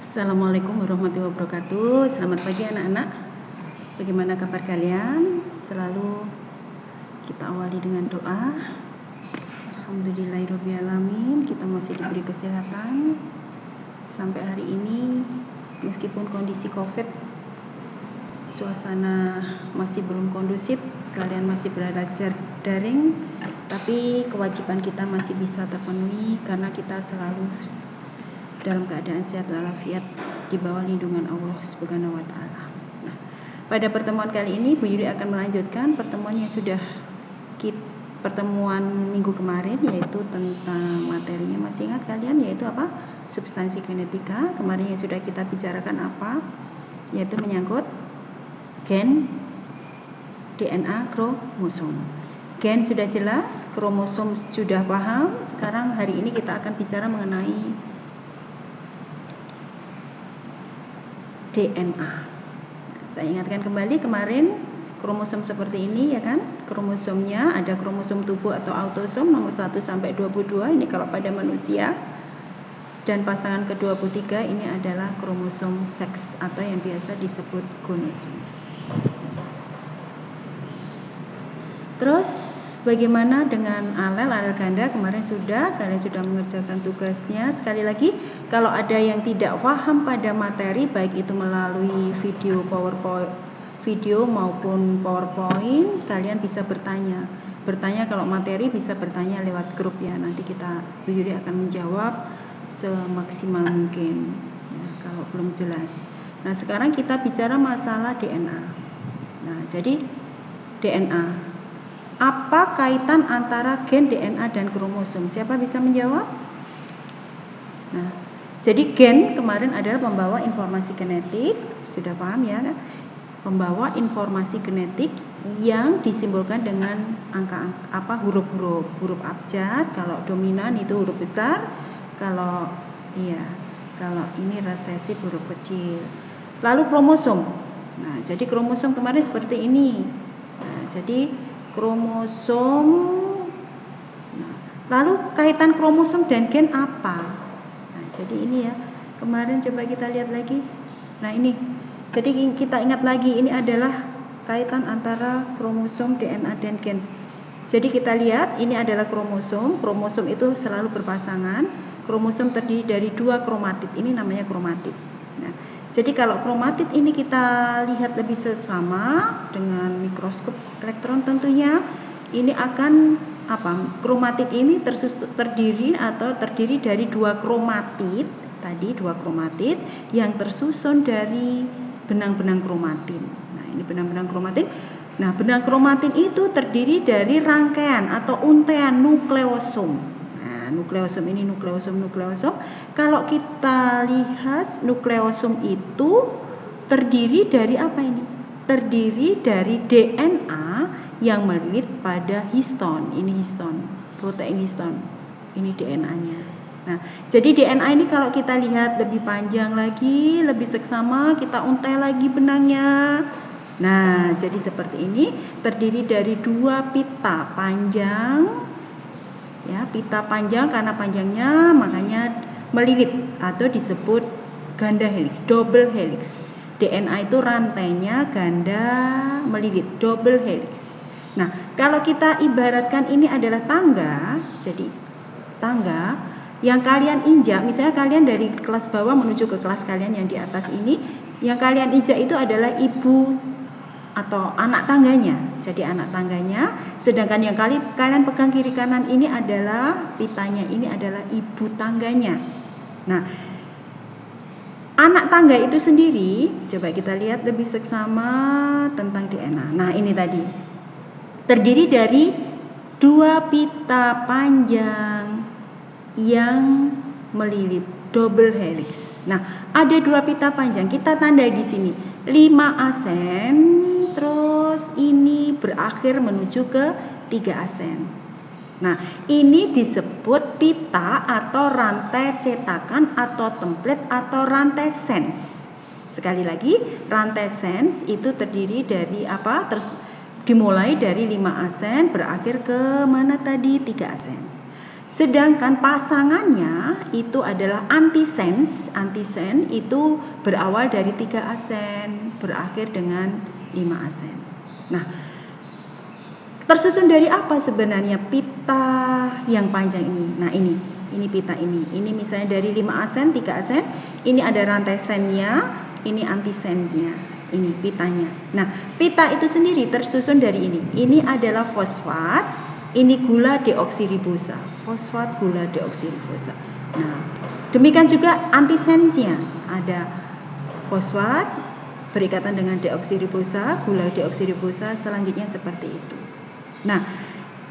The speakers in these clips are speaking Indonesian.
Assalamualaikum warahmatullahi wabarakatuh. Selamat pagi anak-anak. Bagaimana kabar kalian? Selalu kita awali dengan doa. Alhamdulillahirrahmanirrahim. Kita masih diberi kesehatan sampai hari ini, meskipun kondisi COVID, suasana masih belum kondusif, kalian masih belajar daring, tapi kewajiban kita masih bisa terpenuhi karena kita selalu dalam keadaan sehat walafiat di bawah lindungan Allah Subhanahu wa taala. Nah, pada pertemuan kali ini Bu Yuri akan melanjutkan pertemuan yang sudah pertemuan minggu kemarin, yaitu tentang materinya. Masih ingat kalian, yaitu apa? Substansi genetika. Kemarin yang sudah kita bicarakan apa? Yaitu menyangkut gen, DNA, kromosom. Gen sudah jelas, kromosom sudah paham. Sekarang hari ini kita akan bicara mengenai DNA. Saya ingatkan kembali kemarin kromosom seperti ini, ya kan? Kromosomnya ada kromosom tubuh atau autosom nomor 1 sampai 22, ini kalau pada manusia. Dan pasangan ke-23 ini adalah kromosom seks atau yang biasa disebut gonosom. Terus bagaimana dengan alel ganda? Kemarin kalian sudah mengerjakan tugasnya. Sekali lagi, kalau ada yang tidak paham pada materi, baik itu melalui video maupun PowerPoint, kalian bisa bertanya. Kalau materi bisa bertanya lewat grup ya. Nanti Bu Yuri akan menjawab semaksimal mungkin. Ya, kalau belum jelas. Nah, sekarang kita bicara masalah DNA. Nah, jadi DNA. Apa kaitan antara gen, DNA, dan kromosom? Siapa bisa menjawab? Nah, jadi gen kemarin adalah pembawa informasi genetik, sudah paham ya kan? Pembawa informasi genetik yang disimbolkan dengan huruf abjad. Kalau dominan itu huruf besar, kalau ini resesif huruf kecil. Lalu kromosom. Nah, jadi kromosom kemarin seperti ini. Nah, jadi kromosom. Nah, lalu kaitan kromosom dan gen apa? Nah, jadi ini ya. Kemarin coba kita lihat lagi. Nah, ini. Jadi kita ingat lagi, ini adalah kaitan antara kromosom, DNA, dan gen. Jadi kita lihat, ini adalah kromosom. Kromosom itu selalu berpasangan. Kromosom terdiri dari 2 kromatid. Ini namanya kromatid. Nah, jadi kalau kromatid ini kita lihat lebih seksama dengan mikroskop elektron tentunya, ini akan kromatid ini terdiri dari 2 kromatid, tadi 2 kromatid yang tersusun dari benang-benang kromatin. Nah, ini benang-benang kromatin. Nah, benang kromatin itu terdiri dari rangkaian atau untaian nukleosom. Nah, nukleosom. Kalau kita lihat nukleosom itu terdiri dari apa ini? Terdiri dari DNA yang melilit pada histon. Ini histon, protein histon. Ini DNA-nya. Nah, jadi DNA ini kalau kita lihat lebih panjang lagi, lebih seksama, kita untai lagi benangnya. Nah, jadi seperti ini, terdiri dari 2 pita panjang. Ya, pita panjang karena panjangnya makanya melilit atau disebut ganda helix, double helix. DNA itu rantainya ganda melilit, double helix. Nah, kalau kita ibaratkan ini adalah tangga, jadi tangga yang kalian injak, misalnya kalian dari kelas bawah menuju ke kelas kalian yang di atas ini, yang kalian injak itu adalah ibu atau anak tangganya. Jadi anak tangganya, sedangkan yang kalian pegang kiri kanan ini adalah pitanya, ini adalah ibu tangganya. Nah, anak tangga itu sendiri, coba kita lihat lebih seksama tentang DNA. Nah, ini tadi terdiri dari 2 pita panjang yang melilit, double helix. Nah, ada 2 pita panjang, kita tandai di sini 5 asen, terus ini berakhir menuju ke 3 asen. Nah, ini disebut pita atau rantai cetakan atau template atau rantai sense. Sekali lagi, rantai sense itu terdiri dari apa? Dimulai dari 5 asen, berakhir ke mana tadi? 3 asen. Sedangkan pasangannya itu adalah antisens. Antisen itu berawal dari 3 asen, berakhir dengan 5 asen. Nah, tersusun dari apa sebenarnya pita yang panjang ini? Nah, ini pita ini. Ini misalnya dari 5 asen, 3 asen, ini ada rantai sennya, ini antisensnya. Ini pitanya. Nah, pita itu sendiri tersusun dari ini. Ini adalah fosfat, ini gula deoksiribosa. Fosfat, gula deoksiribosa. Nah, demikian juga antisensnya. Ada fosfat berikatan dengan deoksiribosa, gula deoksiribosa, selanjutnya seperti itu. Nah,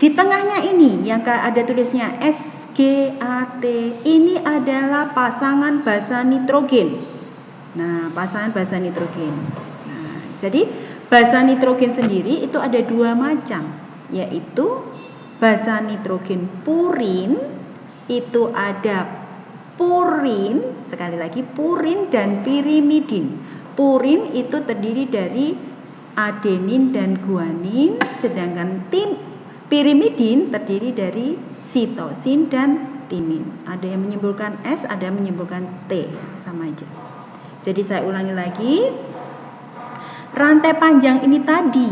di tengahnya ini yang ada tulisnya SGAT, ini adalah pasangan basa nitrogen. Nah, pasangan basa nitrogen. Nah, jadi basa nitrogen sendiri itu ada 2 macam, yaitu basa nitrogen purin, itu ada purin, sekali lagi purin dan pirimidin. Purin itu terdiri dari adenin dan guanin, sedangkan pirimidin terdiri dari sitosin dan timin. Ada yang menyebutkan S, ada yang menyebutkan T, sama aja. Jadi saya ulangi lagi, rantai panjang ini tadi.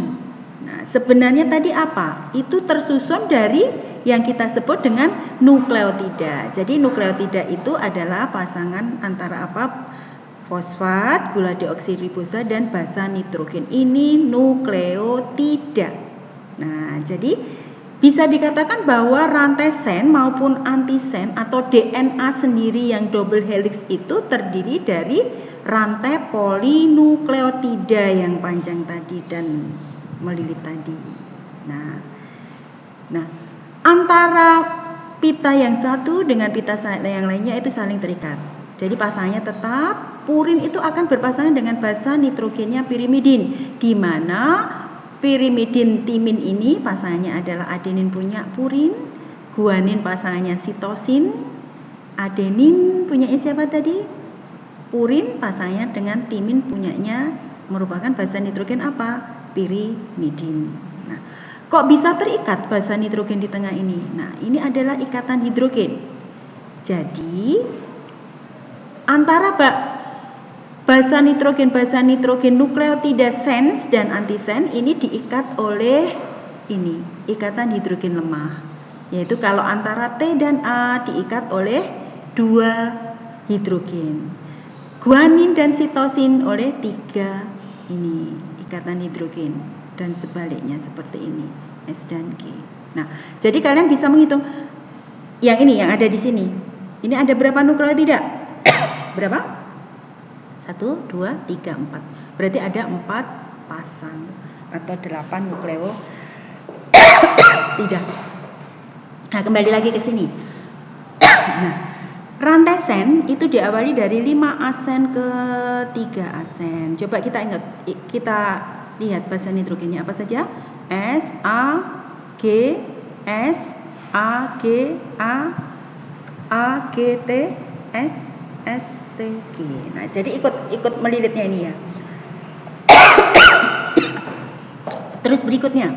Nah, sebenarnya tadi apa? Itu tersusun dari yang kita sebut dengan nukleotida. Jadi nukleotida itu adalah pasangan antara apa? Fosfat, gula deoksiribosa, dan basa nitrogen. Ini nukleotida. Nah, jadi bisa dikatakan bahwa rantai sen maupun antisen atau DNA sendiri yang double helix itu terdiri dari rantai polinukleotida yang panjang tadi dan melilit tadi. Nah, antara pita yang satu dengan pita yang lainnya itu saling terikat. Jadi pasangannya tetap, purin itu akan berpasangan dengan basa nitrogennya pirimidin, di mana pirimidin timin ini pasangannya adalah adenin punya purin, guanin pasangannya sitosin, adenin punyanya siapa tadi? Purin pasangannya dengan timin punyanya merupakan basa nitrogen apa? Pirimidin. Nah, kok bisa terikat basa nitrogen di tengah ini? Nah, ini adalah ikatan hidrogen. Jadi antara basa nitrogen nukleotida sens dan antisens ini diikat oleh ini, ikatan hidrogen lemah. Yaitu kalau antara T dan A diikat oleh 2 hidrogen. Guanin dan sitosin oleh 3 ini, ikatan hidrogen, dan sebaliknya seperti ini, S dan G. Nah, jadi kalian bisa menghitung yang ini yang ada di sini. Ini ada berapa nukleotida? Berapa? 1, 2, 3, 4. Berarti ada 4 pasang atau 8 nukleotida. Nah, kembali lagi ke sini. Nah, rantai sen itu diawali dari 5 asen ke 3 asen. Coba kita ingat, kita lihat basa nitrogennya apa saja? S, A, G, S, A, G, A, G, T, S, S, T, G. Nah, jadi ikut melilitnya ini ya. Terus berikutnya,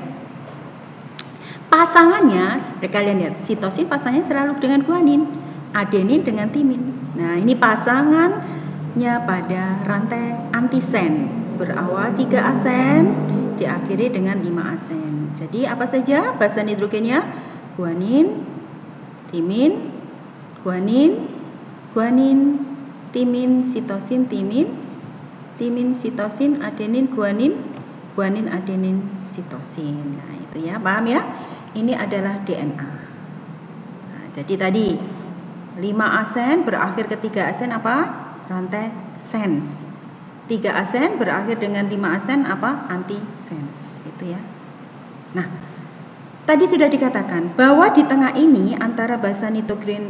pasangannya, kalian lihat, sitosin pasangannya selalu dengan guanin, adenin dengan timin. Nah, ini pasangannya pada rantai antisen, berawal 3 asen, diakhiri dengan 5 asen. Jadi apa saja basa nitrogennya? Guanin, timin, guanin, timin, sitosin, timin, sitosin, adenin, guanin, adenin, sitosin. Nah, itu ya, paham ya? Ini adalah DNA. Nah, jadi tadi 5 asen berakhir ke 3 asen apa? Rantai sens. 3 asen berakhir dengan 5 asen apa? Antisens. Itu ya. Nah, tadi sudah dikatakan bahwa di tengah ini antara basa nitrogen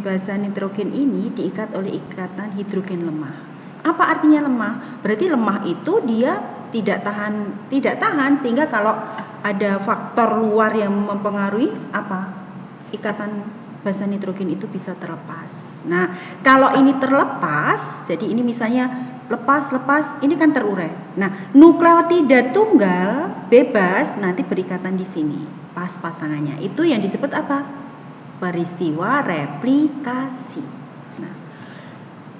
ini diikat oleh ikatan hidrogen lemah. Apa artinya lemah? Berarti lemah itu dia tidak tahan sehingga kalau ada faktor luar yang mempengaruhi apa? Ikatan basa nitrogen itu bisa terlepas. Nah, kalau ini terlepas, jadi ini misalnya lepas, ini kan terurai. Nah, nukleotida tunggal bebas nanti berikatan di sini. Pas pasangannya. Itu yang disebut apa? peristiwa replikasi. Nah,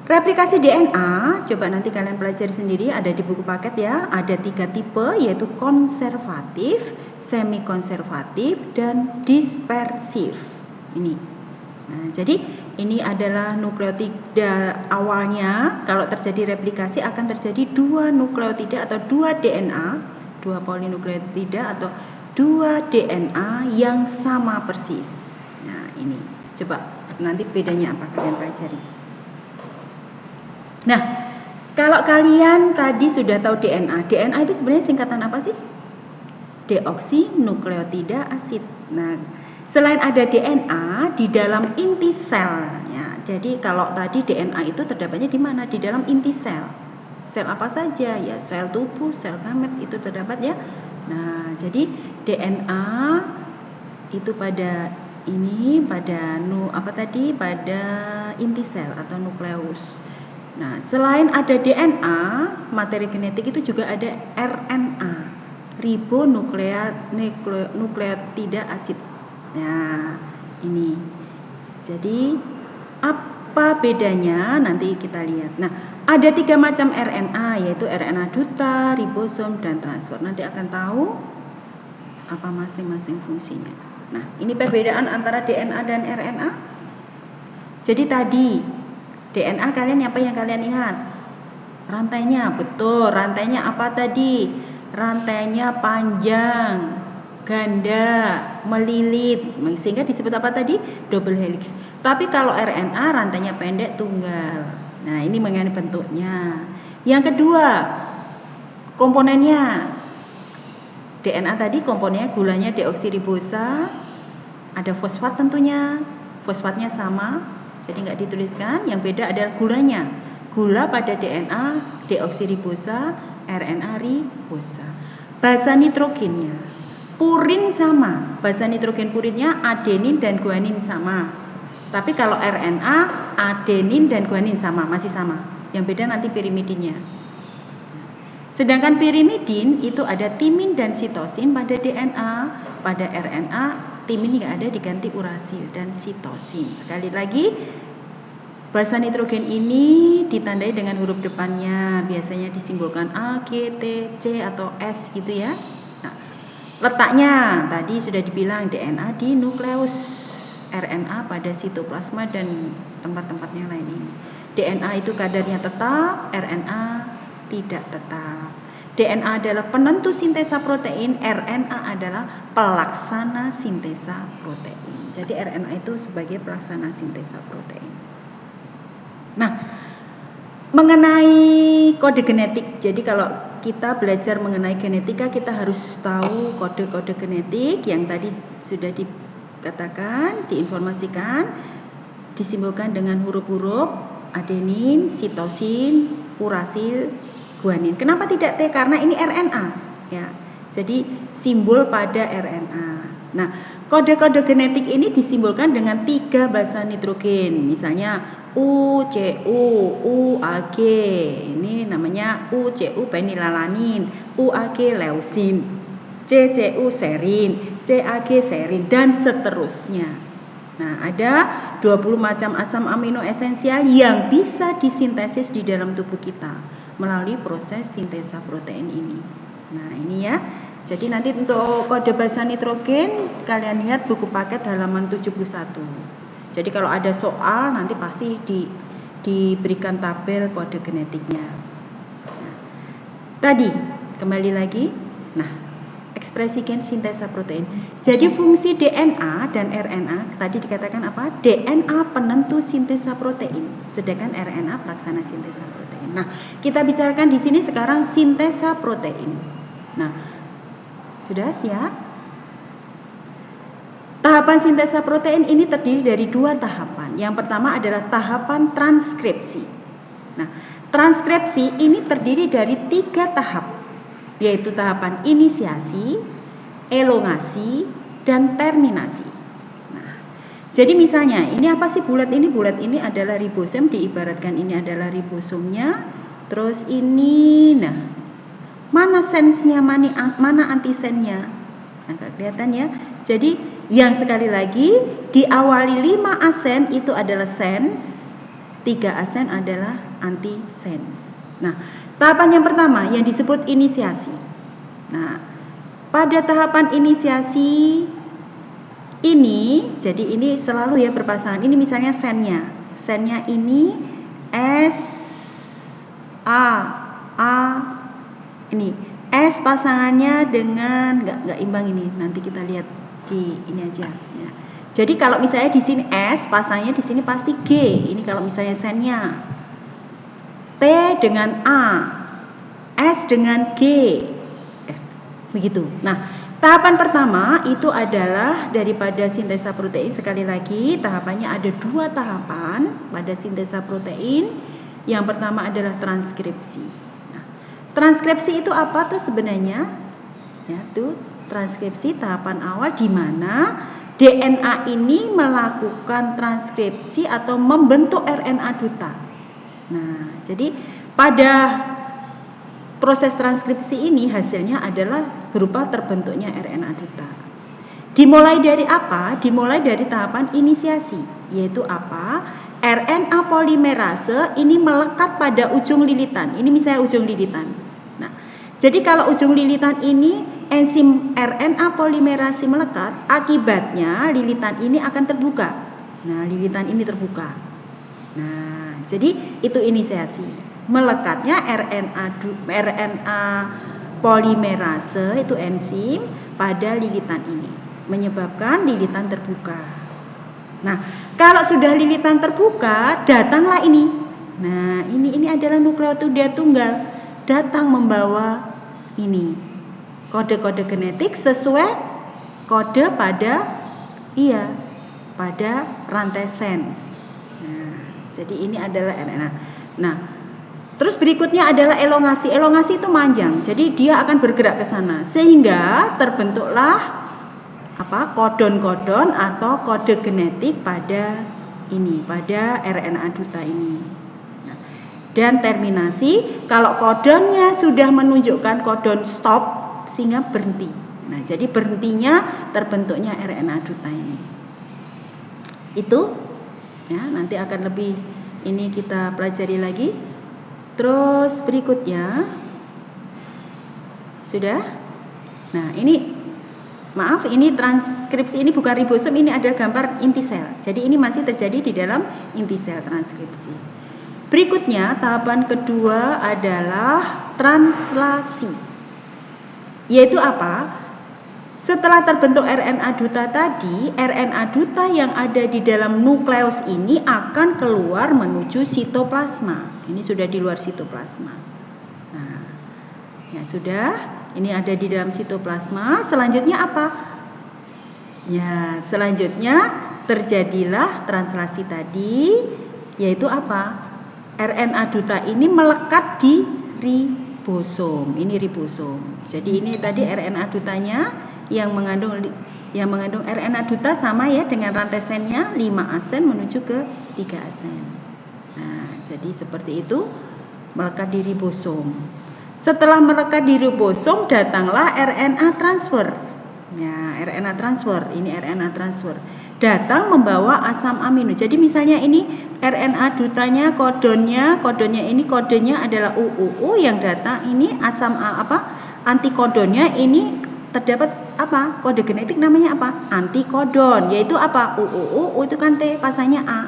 replikasi DNA, coba nanti kalian pelajari sendiri, ada di buku paket ya. Ada 3 tipe, yaitu konservatif, semi konservatif, dan dispersif. Ini. Nah, jadi ini adalah nukleotida awalnya. Kalau terjadi replikasi akan terjadi 2 nukleotida atau 2 DNA, 2 polinukleotida atau 2 DNA yang sama persis. Nah, ini. Coba nanti bedanya apa kalian pelajari. Nah, kalau kalian tadi sudah tahu DNA. DNA itu sebenarnya singkatan apa sih? Deoksinukleotida asid. Nah, selain ada DNA di dalam inti sel, ya. Jadi kalau tadi DNA itu terdapatnya di mana? Di dalam inti sel. Sel apa saja? Ya, sel tubuh, sel gamet itu terdapat ya. Nah, jadi DNA itu pada ini pada pada inti sel atau nukleus. Nah, selain ada DNA, materi genetik itu juga ada RNA, ribonukleotida asid. Nah, ini. Jadi apa bedanya? Nanti kita lihat. Nah, ada 3 macam RNA, yaitu RNA duta, ribosom, dan transfer. Nanti akan tahu apa masing-masing fungsinya. Nah, ini perbedaan antara DNA dan RNA. Jadi tadi DNA kalian apa yang kalian ingat? Rantainya, betul. Rantainya apa tadi? Rantainya panjang, ganda, melilit, sehingga disebut apa tadi? Double helix. Tapi kalau RNA rantainya pendek, tunggal. Nah, ini mengenai bentuknya. Yang kedua, komponennya. DNA tadi komponennya gulanya deoksiribosa, ada fosfat tentunya. Fosfatnya sama, jadi nggak dituliskan. Yang beda adalah gulanya. Gula pada DNA deoksiribosa, RNA ribosa. Basa nitrogennya, purin sama. Basa nitrogen purinnya adenin dan guanin sama. Tapi kalau RNA adenin dan guanin sama, masih sama. Yang beda nanti pirimidinnya. Sedangkan pirimidin itu ada timin dan sitosin pada DNA, pada RNA timin nggak ada, diganti urasil dan sitosin. Sekali lagi, basa nitrogen ini ditandai dengan huruf depannya, biasanya disimbolkan A, G, T, C atau S gitu ya. Nah, letaknya tadi sudah dibilang DNA di nukleus, RNA pada sitoplasma dan tempat-tempat yang lain ini. DNA itu kadarnya tetap, RNA tidak tetap. DNA adalah penentu sintesa protein, RNA adalah pelaksana sintesa protein. Jadi RNA itu sebagai pelaksana sintesa protein. Nah, mengenai kode genetik. Jadi kalau kita belajar mengenai genetika, kita harus tahu kode-kode genetik yang tadi sudah dikatakan, diinformasikan, disimbolkan dengan huruf-huruf adenin, sitosin, urasil, guanin. Kenapa tidak T? Karena ini RNA, ya. Jadi simbol pada RNA. Nah, kode-kode genetik ini disimbolkan dengan 3 basa nitrogen. Misalnya UCU, UAG. Ini namanya UCU penilalanin, UAG leusin, CCU serin, CAG serin, dan seterusnya. Nah, ada 20 macam asam amino esensial yang bisa disintesis di dalam tubuh kita melalui proses sintesa protein ini. Nah, ini ya. Jadi nanti untuk kode basa nitrogen kalian lihat buku paket halaman 71. Jadi kalau ada soal nanti pasti diberikan tabel kode genetiknya. Nah, tadi kembali lagi. Nah, ekspresi gen sintesa protein. Jadi fungsi DNA dan RNA tadi dikatakan apa? DNA penentu sintesa protein, sedangkan RNA pelaksana sintesa protein. Nah, kita bicarakan di sini sekarang sintesa protein. Nah, sudah siap? Tahapan sintesa protein ini terdiri dari 2 tahapan. Yang pertama adalah tahapan transkripsi. Nah, transkripsi ini terdiri dari 3 tahap, yaitu tahapan inisiasi, elongasi, dan terminasi. Nah, jadi misalnya ini apa sih bulat ini? Bulat ini adalah ribosom, diibaratkan ini adalah ribosomnya. Terus ini, nah, mana sensnya, mana antisennya? Nah, nggak kelihatan ya. Jadi yang sekali lagi diawali 5 asen itu adalah sens, 3 asen adalah antisens. Nah, tahapan yang pertama yang disebut inisiasi. Nah, pada tahapan inisiasi ini, jadi ini selalu ya berpasangan. Ini misalnya sennya. Sennya ini S A ini. S pasangannya dengan enggak imbang ini. Nanti kita lihat di ini aja ya. Jadi kalau misalnya di sini S pasangnya di sini pasti G. Ini kalau misalnya sennya. T dengan A. S dengan G. Begitu. Nah, tahapan pertama itu adalah daripada sintesa protein. Sekali lagi, tahapannya ada 2 tahapan pada sintesa protein. Yang pertama adalah transkripsi. Nah, transkripsi itu apa tuh sebenarnya? Ya, tuh transkripsi tahapan awal di mana DNA ini melakukan transkripsi atau membentuk RNA duta. Nah, jadi pada proses transkripsi ini hasilnya adalah berupa terbentuknya RNA duta. Dimulai dari apa? Dimulai dari tahapan inisiasi, yaitu apa? RNA polimerase ini melekat pada ujung lilitan. Ini misalnya ujung lilitan. Nah, jadi kalau ujung lilitan ini enzim RNA polimerase melekat, akibatnya lilitan ini akan terbuka. Nah, lilitan ini terbuka. Nah, jadi itu inisiasi. Melekatnya RNA polimerase itu enzim pada lilitan ini menyebabkan lilitan terbuka. Nah, kalau sudah lilitan terbuka, datanglah ini. Nah, ini adalah nukleotida tunggal datang membawa ini kode-kode genetik sesuai kode pada rantai sens. Nah, jadi ini adalah RNA. Nah, terus berikutnya adalah elongasi. Elongasi itu manjang. Jadi dia akan bergerak ke sana sehingga terbentuklah kodon-kodon atau kode genetik pada RNA duta ini. Nah, dan terminasi kalau kodonnya sudah menunjukkan kodon stop sehingga berhenti. Nah, jadi berhentinya terbentuknya RNA duta ini. Itu ya, nanti akan lebih ini kita pelajari lagi. Terus berikutnya sudah. Nah, ini maaf, ini transkripsi ini bukan ribosom, ini adalah gambar inti sel. Jadi ini masih terjadi di dalam inti sel transkripsi. Berikutnya tahapan kedua adalah translasi. Yaitu apa? Setelah terbentuk RNA duta tadi, RNA duta yang ada di dalam nukleus ini akan keluar menuju sitoplasma. Ini sudah di luar sitoplasma. Nah, ya sudah. Ini ada di dalam sitoplasma. Selanjutnya apa? Ya, selanjutnya terjadilah translasi tadi, yaitu apa? RNA duta ini melekat di ribosom. Ini ribosom. Jadi ini tadi RNA dutanya yang mengandung RNA duta sama ya dengan rantai sennya 5 asen menuju ke 3 asen. Nah, jadi seperti itu melekat di ribosom. Setelah melekat di ribosom datanglah RNA transfer. Ya, RNA transfer. Ini RNA transfer. Datang membawa asam amino. Jadi misalnya ini RNA dutanya kodonnya ini kodenya adalah UUU, yang datang ini asam antikodonnya ini terdapat kode genetik namanya apa? Antikodon, yaitu apa? UUU itu kan T pasangnya A.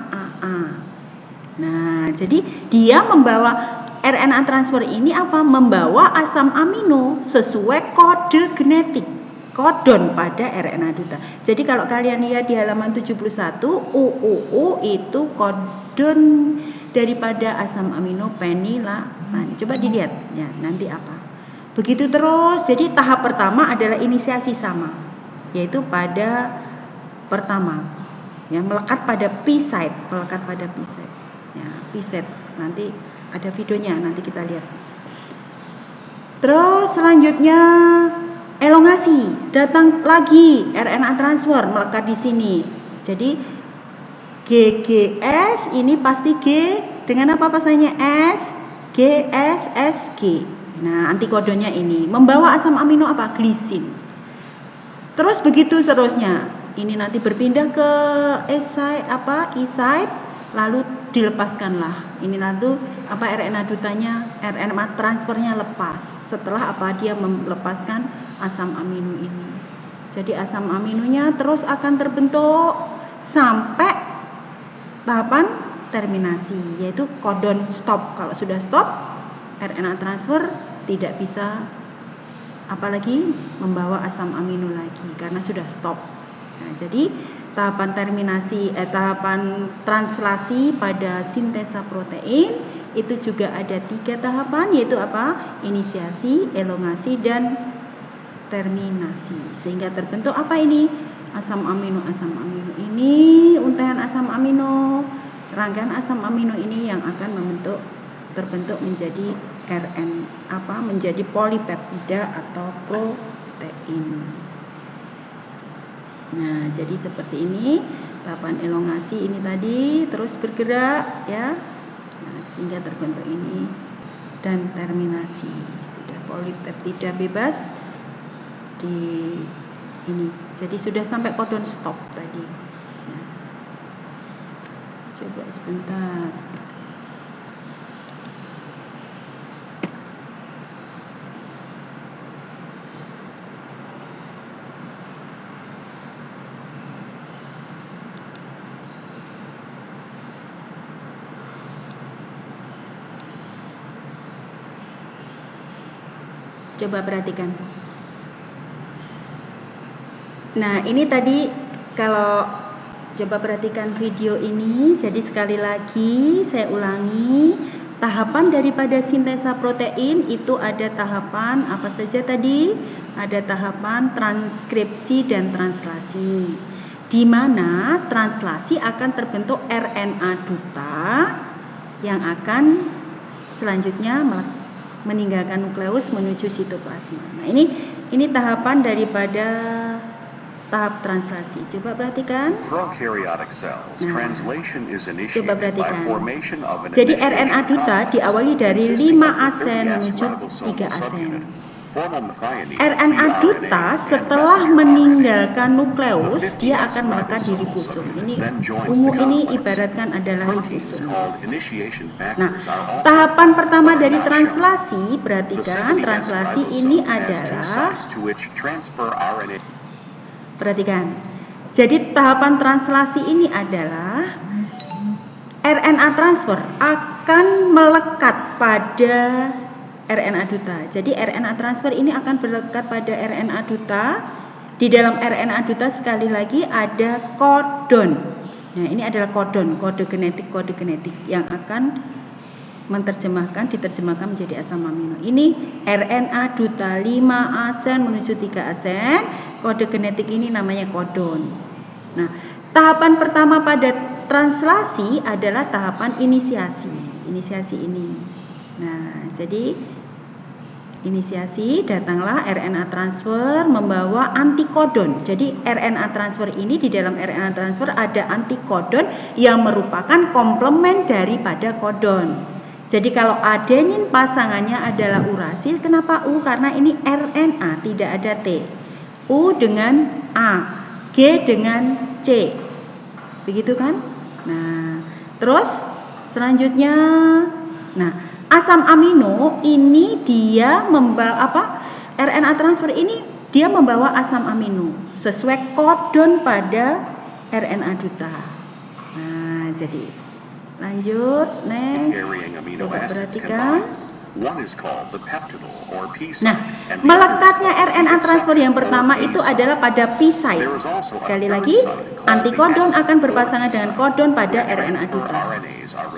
Nah, jadi dia membawa RNA transfer ini membawa asam amino sesuai kode genetik, kodon pada RNA duta. Jadi kalau kalian lihat di halaman 71, UUU itu kodon daripada asam amino fenilalanine. Coba dilihat ya, nanti apa. Begitu terus. Jadi tahap pertama adalah inisiasi sama, yaitu pada pertama ya, melekat pada P site. Ya, P site. Nanti ada videonya, nanti kita lihat. Terus selanjutnya elongasi, datang lagi RNA transfer melekat di sini. Jadi GGS ini pasti G dengan apa pasangnya? S, GS, SG. Nah, antikodonnya ini membawa asam amino apa? Glisin. Terus begitu seterusnya. ini nanti berpindah ke E-site, lalu dilepaskanlah. Ini lalu RNA dutanya, RNA transfernya lepas setelah dia melepaskan asam amino ini. Jadi asam aminonya terus akan terbentuk sampai tahapan terminasi, yaitu codon stop. Kalau sudah stop, RNA transfer tidak bisa apalagi membawa asam amino lagi karena sudah stop. Nah, jadi tahapan tahapan translasi pada sintesa protein itu juga ada 3 tahapan, yaitu inisiasi, elongasi, dan terminasi, sehingga terbentuk ini asam amino. Asam amino ini untaian asam amino, rangkaian asam amino ini yang akan terbentuk menjadi menjadi polipeptida atau protein. Nah, jadi seperti ini tahapan elongasi ini tadi terus bergerak ya. Nah, sehingga terbentuk ini, dan terminasi sudah polipeptida bebas di ini. Jadi sudah sampai codon stop tadi. Nah, coba sebentar. Coba perhatikan. Nah, ini tadi kalau coba perhatikan video ini, jadi sekali lagi saya ulangi, tahapan daripada sintesa protein itu ada tahapan apa saja tadi? Ada tahapan transkripsi dan translasi, di mana translasi akan terbentuk RNA duta yang akan selanjutnya meninggalkan nukleus menuju sitoplasma. Nah, ini tahapan daripada tahap translasi. Coba perhatikan. Nah, coba perhatikan. Jadi RNA duta diawali dari 5 asen menuju 3 asen. RNA duta setelah meninggalkan nukleus, dia akan melekat di ribosum. Ini ungu ini ibaratkan adalah ribosum. Nah, tahapan pertama dari translasi, perhatikan, translasi ini adalah, perhatikan. Jadi tahapan translasi ini adalah RNA transfer akan melekat pada RNA duta. Jadi RNA transfer ini akan berlekat pada RNA duta. Di dalam RNA duta sekali lagi ada kodon. Nah, ini adalah kodon, kode genetik yang akan diterjemahkan menjadi asam amino. Ini RNA duta 5 asen menuju 3 asen. Kode genetik ini namanya kodon. Nah, tahapan pertama pada translasi adalah tahapan inisiasi. Inisiasi ini. Nah, jadi inisiasi, datanglah RNA transfer membawa antikodon. Jadi RNA transfer ini, di dalam RNA transfer ada antikodon yang merupakan komplement daripada kodon. Jadi kalau adenin pasangannya adalah urasil, kenapa U? Karena ini RNA, tidak ada T. U dengan A, G dengan C. Begitu kan? Nah, terus selanjutnya, asam amino ini dia membawa RNA transfer ini dia membawa asam amino sesuai kodon pada RNA duta. Nah, jadi lanjut, next. Coba perhatikan. Nah, melekatnya RNA transfer yang pertama itu adalah pada P-site. Sekali lagi, antikodon akan berpasangan dengan kodon pada RNA duta.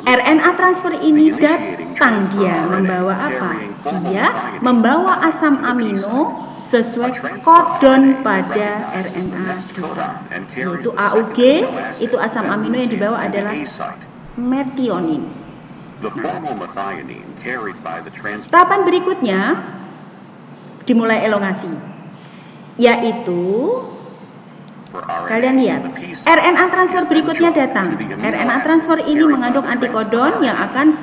RNA transfer ini datang, dia membawa apa? Dia membawa asam amino sesuai kodon pada RNA duta, yaitu AUG. Itu asam amino yang dibawa adalah metionin. Tahapan berikutnya dimulai elongasi, yaitu Kalian lihat, RNA transfer berikutnya datang. RNA transfer ini mengandung antikodon yang akan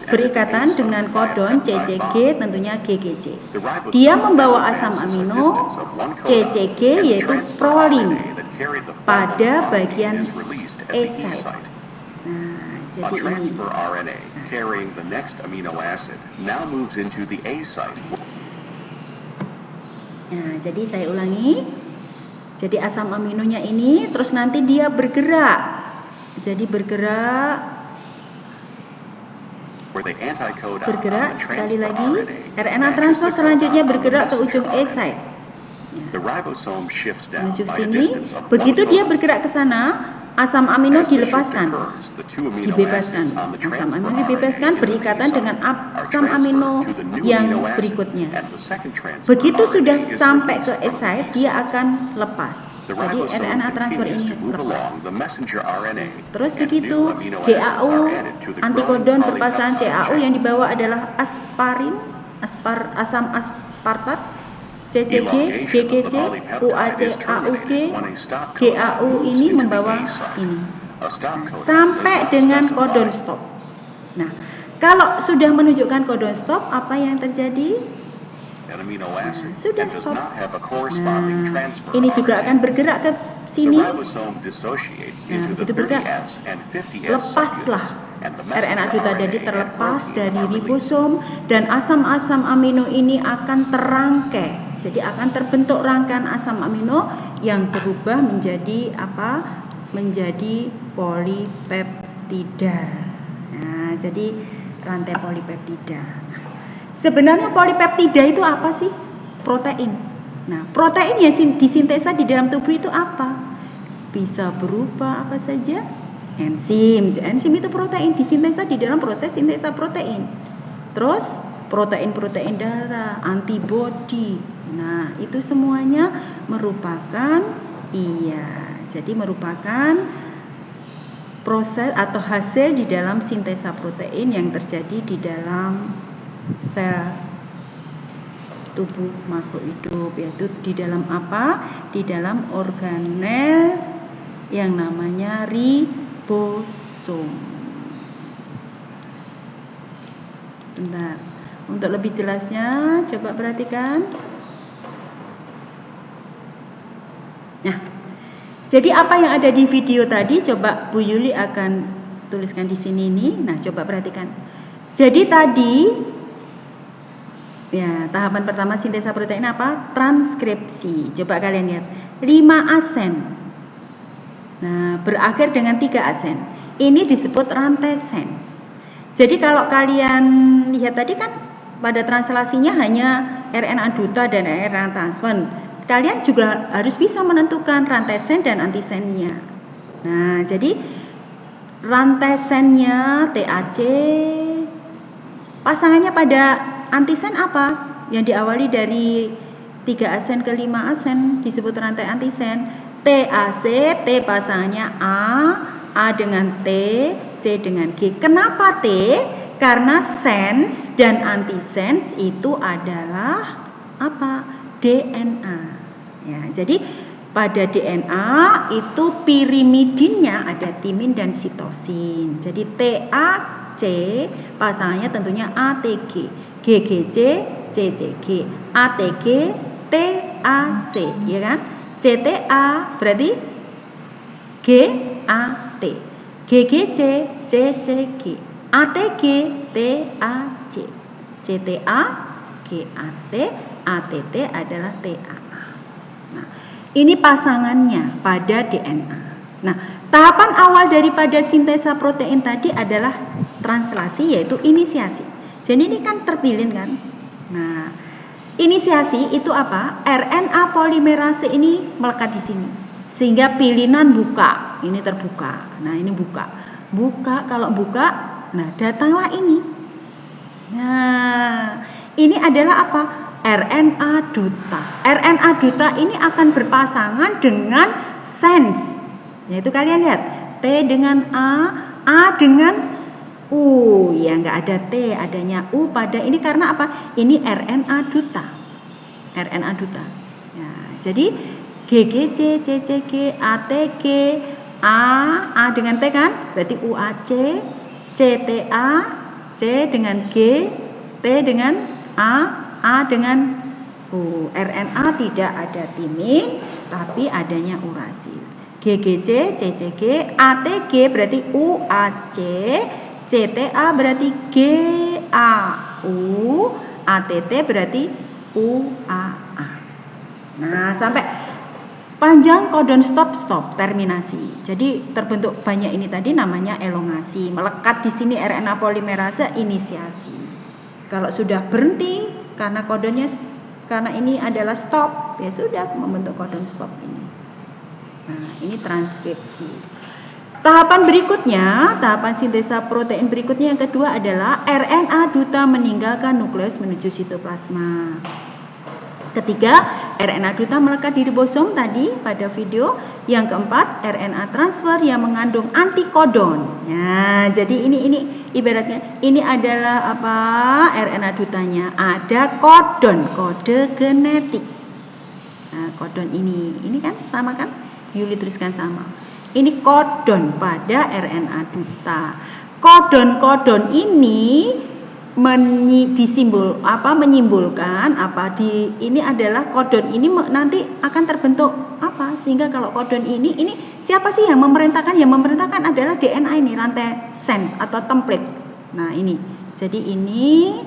berikatan dengan kodon CCG, tentunya GGC. Dia membawa asam amino CCG yaitu prolin pada bagian A site. Nah, jadi ini. Nah, jadi saya ulangi. Jadi asam aminonya ini terus nanti dia bergerak. Jadi bergerak sekali lagi. RNA transfer selanjutnya bergerak ke ujung A site. Menuju sini. Begitu dia bergerak ke sana, asam amino dibebaskan. Asam amino dibebaskan berikatan dengan asam amino yang berikutnya. Begitu sudah sampai ke A site, dia akan lepas. Jadi RNA transfer ini lepas. Terus begitu GAU antikodon berpasangan CAU yang dibawa adalah asparin, asam aspartat, CCG, GGC, UAC, AUG, GAU ini membawa ini. Sampai dengan kodon stop. Nah, kalau sudah menunjukkan kodon stop, apa yang terjadi? Nah, sudah stop. Nah, ini juga akan bergerak ke sini. Nah, begitu bergerak, lepaslah RNA duta jadi terlepas dari ribosom dan asam-asam amino ini akan terangkai. Jadi akan terbentuk rangkaian asam amino yang berubah menjadi apa? Menjadi polipeptida. Nah, jadi rantai polipeptida. Sebenarnya polipeptida itu apa sih? Protein. Nah, protein yang disintesa di dalam tubuh itu apa? Bisa berupa apa saja? Enzim. Enzim itu protein disintesa di dalam proses sintesa protein. Terus protein-protein darah, antibodi. Nah, itu semuanya merupakan jadi merupakan proses atau hasil di dalam sintesa protein yang terjadi di dalam sel tubuh makhluk hidup, yaitu di dalam apa? Di dalam organel yang namanya ribosom. Bentar. Untuk lebih jelasnya coba perhatikan. Nah, jadi apa yang ada di video tadi coba Bu Yuli akan tuliskan di sini nih. Nah, coba perhatikan. Jadi tadi ya, tahapan pertama sintesa protein apa? Transkripsi. Coba kalian lihat. 5 asen. Nah, berakhir dengan 3 asen. Ini disebut rantai sens. Jadi kalau kalian lihat tadi kan pada translasinya hanya RNA duta dan RNA transfer. Kalian juga harus bisa menentukan rantai sen dan antisennya. Nah, jadi rantai sennya TAC, pasangannya pada antisen apa? Yang diawali dari 3 asen ke 5 asen disebut rantai antisen. TAC, T pasangannya A dengan T, C dengan G. Kenapa T? Karena sens dan antisens itu adalah apa? DNA. Ya, jadi pada DNA itu pirimidinnya ada timin dan sitosin. Jadi TAC pasangannya tentunya ATG, GGC, CCG, ATG, TAC, ya kan? CTA berarti GAT, GGC, CCG, ATG, TAC, CTA, GAT, ATT adalah TAA. Nah, ini pasangannya pada DNA. Nah, tahapan awal daripada sintesa protein tadi adalah translasi, yaitu inisiasi. Jadi ini kan terpilih kan. Nah, inisiasi itu apa? RNA polimerase ini melekat di sini. Sehingga pilihan buka, ini terbuka. Nah, ini buka. Buka, kalau buka, nah datanglah ini. Nah, ini adalah apa? RNA duta. RNA duta ini akan berpasangan dengan sens. Yaitu kalian lihat, T dengan A dengan U. Ya, nggak ada T, adanya U pada ini karena apa? Ini RNA duta. RNA duta. Ya, jadi GGC, CCG, ATG, A dengan T kan? Berarti UAC, CTA, C dengan G, T dengan A dengan U. RNA tidak ada timin, tapi adanya urasil. GGC, CCG, ATG berarti UAC, CTA berarti GAU, ATT berarti UAA. Nah, sampai panjang kodon stop terminasi. Jadi terbentuk banyak ini tadi namanya elongasi. Melekat di sini RNA polimerase inisiasi. Kalau sudah berhenti karena kodonnya karena ini adalah stop, ya sudah membentuk kodon stop ini. Nah, ini transkripsi. Tahapan berikutnya, tahapan sintesa protein berikutnya yang kedua adalah RNA duta meninggalkan nukleus menuju sitoplasma. Ketiga, RNA duta melekat di ribosom tadi pada video. Yang keempat, RNA transfer yang mengandung antikodon. Nah, jadi ini ibaratnya ini adalah apa? RNA dutanya ada kodon, kode genetik. Nah, kodon ini kan sama kan? Yuli tuliskan sama. Ini kodon pada RNA duta. Kodon-kodon ini menyimbolkan ini adalah kodon ini nanti akan terbentuk apa, sehingga kalau kodon ini siapa sih yang memerintahkan? Yang memerintahkan adalah DNA ini, rantai sense atau template. Nah, ini jadi ini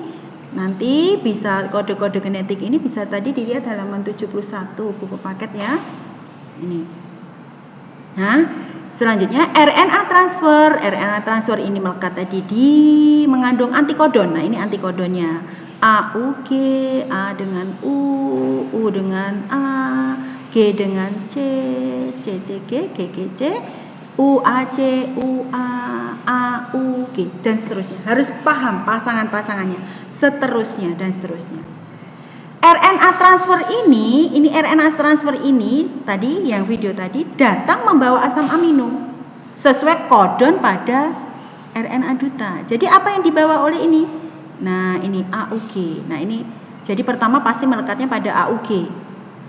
nanti bisa kode-kode genetik ini bisa tadi dilihat halaman 71 buku paket ya ini. Nah, selanjutnya RNA transfer ini melekat tadi di mengandung antikodon. Nah, ini antikodonnya AUG, A dengan U dengan A, G dengan C, CCG, GGC, UAC, UA, AUG dan seterusnya. Harus paham pasangan-pasangannya, seterusnya dan seterusnya. RNA transfer ini RNA transfer ini tadi yang video tadi datang membawa asam amino sesuai kodon pada RNA duta. Jadi apa yang dibawa oleh ini? Nah, ini AUG. Nah, ini jadi pertama pasti melekatnya pada AUG.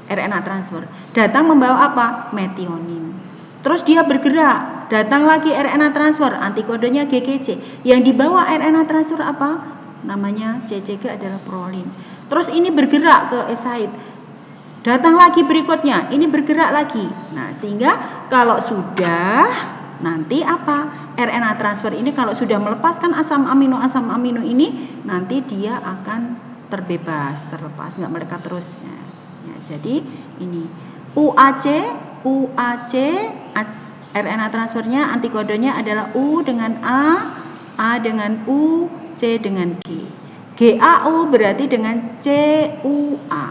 RNA transfer datang membawa apa? Metionin. Terus dia bergerak, datang lagi RNA transfer, antikodonnya GGC. Yang dibawa RNA transfer apa? Namanya CCG adalah prolin. Terus ini bergerak ke site. Datang lagi berikutnya, ini bergerak lagi. Nah, sehingga kalau sudah nanti apa? RNA transfer ini kalau sudah melepaskan asam amino ini, nanti dia akan terlepas, nggak melekat terus. Ya, jadi ini UAC RNA transfernya antikodonnya adalah U dengan A dengan U, C dengan G. GAU berarti dengan CUA.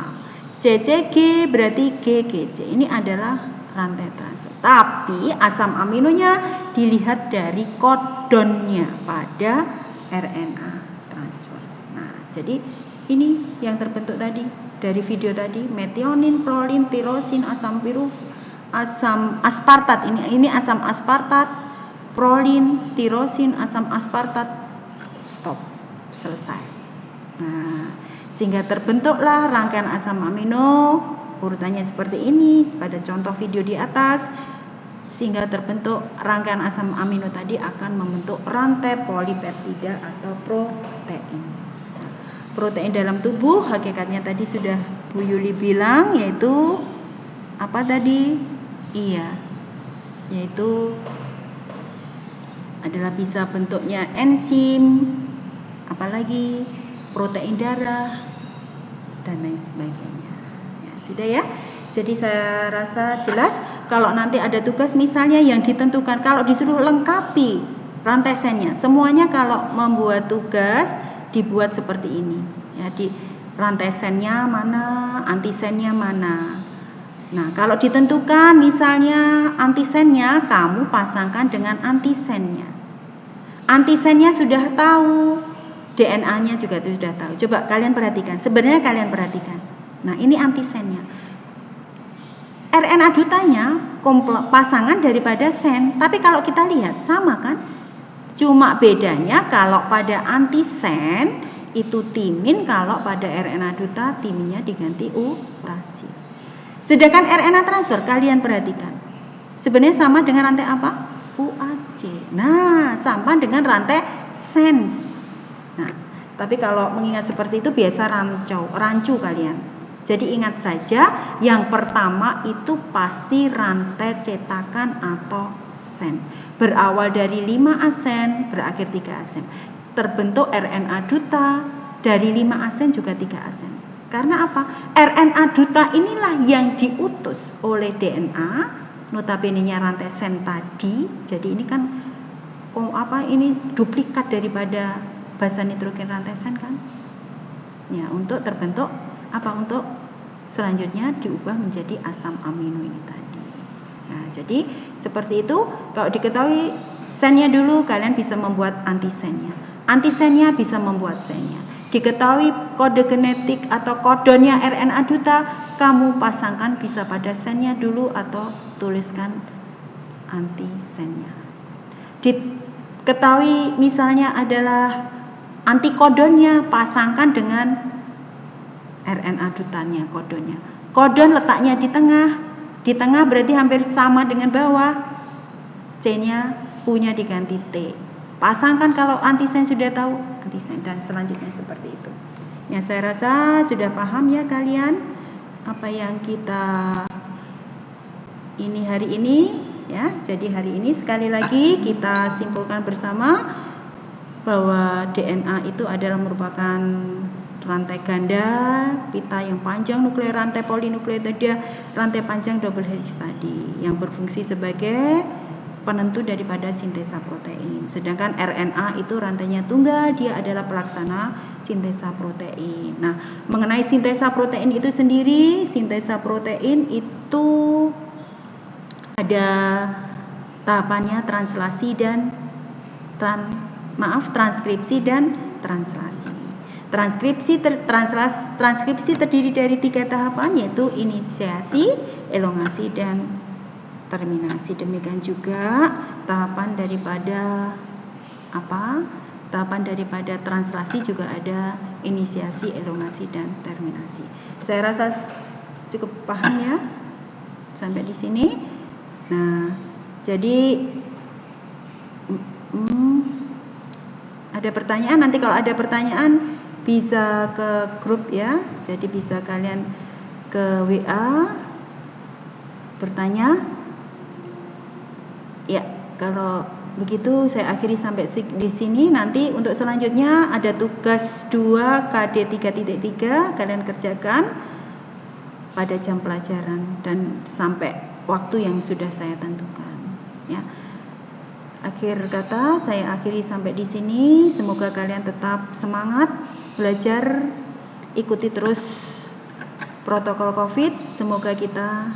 CCG berarti GGC. Ini adalah rantai transfer. Tapi asam aminonya dilihat dari kodonnya pada RNA transfer. Nah, jadi ini yang terbentuk tadi dari video tadi, metionin, prolin, tirosin, asam aspartat. Ini asam aspartat, prolin, tirosin, asam aspartat. Stop. Selesai. Nah, sehingga terbentuklah rangkaian asam amino, urutannya seperti ini pada contoh video di atas. Sehingga terbentuk rangkaian asam amino tadi akan membentuk rantai polipeptida atau protein. Protein dalam tubuh hakikatnya tadi sudah Bu Yuli bilang, yaitu apa tadi? Iya, yaitu adalah bisa bentuknya enzim, apalagi protein darah dan lain sebagainya. Ya, sudah ya. Jadi saya rasa jelas. Kalau nanti ada tugas misalnya yang ditentukan, kalau disuruh lengkapi rantai sennya, semuanya kalau membuat tugas dibuat seperti ini. Ya, di rantai sennya mana, antisennya mana. Nah, kalau ditentukan misalnya antisennya, kamu pasangkan dengan antisennya. Antisennya sudah tahu, DNA-nya juga sudah tahu. Coba kalian perhatikan, sebenarnya kalian perhatikan. Nah, ini antisennya. RNA dutanya pasangan daripada sen, tapi kalau kita lihat sama kan? Cuma bedanya kalau pada antisen itu timin, kalau pada RNA duta timinnya diganti urasil. Sedangkan RNA transfer kalian perhatikan. Sebenarnya sama dengan rantai apa? UAC. Nah, sama dengan rantai sense. Nah, tapi kalau mengingat seperti itu biasa rancu kalian. Jadi ingat saja, yang pertama itu pasti rantai cetakan atau sen. Berawal dari 5 asen, berakhir 3 asen. Terbentuk RNA duta, dari 5 asen juga 3 asen. Karena apa? RNA duta inilah yang diutus oleh DNA, notabene-nya rantai sen tadi. Jadi ini kan ini duplikat daripada basa nitrogen rantai sen kan? Ya, untuk terbentuk apa? Untuk selanjutnya diubah menjadi asam amino ini tadi. Nah, jadi seperti itu. Kalau diketahui sennya dulu, kalian bisa membuat antisennya. Antisennya bisa membuat sennya. Diketahui kode genetik atau kodonnya RNA duta, kamu pasangkan bisa pada sennya dulu atau tuliskan antisennya. Diketahui misalnya adalah antikodonnya, pasangkan dengan RNA dutanya, kodonnya. Kodon letaknya di tengah. Di tengah berarti hampir sama dengan bawah. C-nya, U-nya diganti T. Pasangkan kalau antisen sudah tahu, antisen dan selanjutnya seperti itu. Ya, saya rasa sudah paham ya kalian apa yang kita ini hari ini ya. Jadi hari ini sekali lagi kita simpulkan bersama bahwa DNA itu adalah merupakan rantai ganda, pita yang panjang nuklear, rantai polinukleotida, rantai panjang double helix tadi yang berfungsi sebagai penentu daripada sintesa protein. Sedangkan RNA itu rantainya tunggal, dia adalah pelaksana sintesa protein. Nah, mengenai sintesa protein itu sendiri, sintesa protein itu ada tahapannya translasi dan transkripsi dan translasi. Transkripsi terdiri dari 3 tahapan, yaitu inisiasi, elongasi, dan terminasi. Demikian juga tahapan daripada tahapan daripada translasi juga ada inisiasi, elongasi, dan terminasi. Saya rasa cukup paham ya sampai di sini. Nah, jadi ada pertanyaan, nanti kalau ada pertanyaan bisa ke grup ya. Jadi bisa kalian ke WA bertanya. Ya, kalau begitu saya akhiri sampai di sini. Nanti untuk selanjutnya ada tugas 2 KD 3.3 kalian kerjakan pada jam pelajaran dan sampai waktu yang sudah saya tentukan ya. Akhir kata saya akhiri sampai di sini. Semoga kalian tetap semangat belajar, ikuti terus protokol Covid. Semoga kita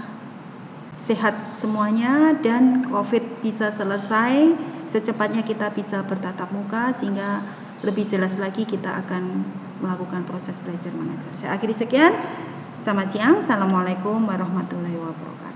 sehat semuanya dan Covid bisa selesai secepatnya, kita bisa bertatap muka sehingga lebih jelas lagi kita akan melakukan proses belajar mengajar. Saya akhiri sekian. Selamat siang. Assalamualaikum warahmatullahi wabarakatuh.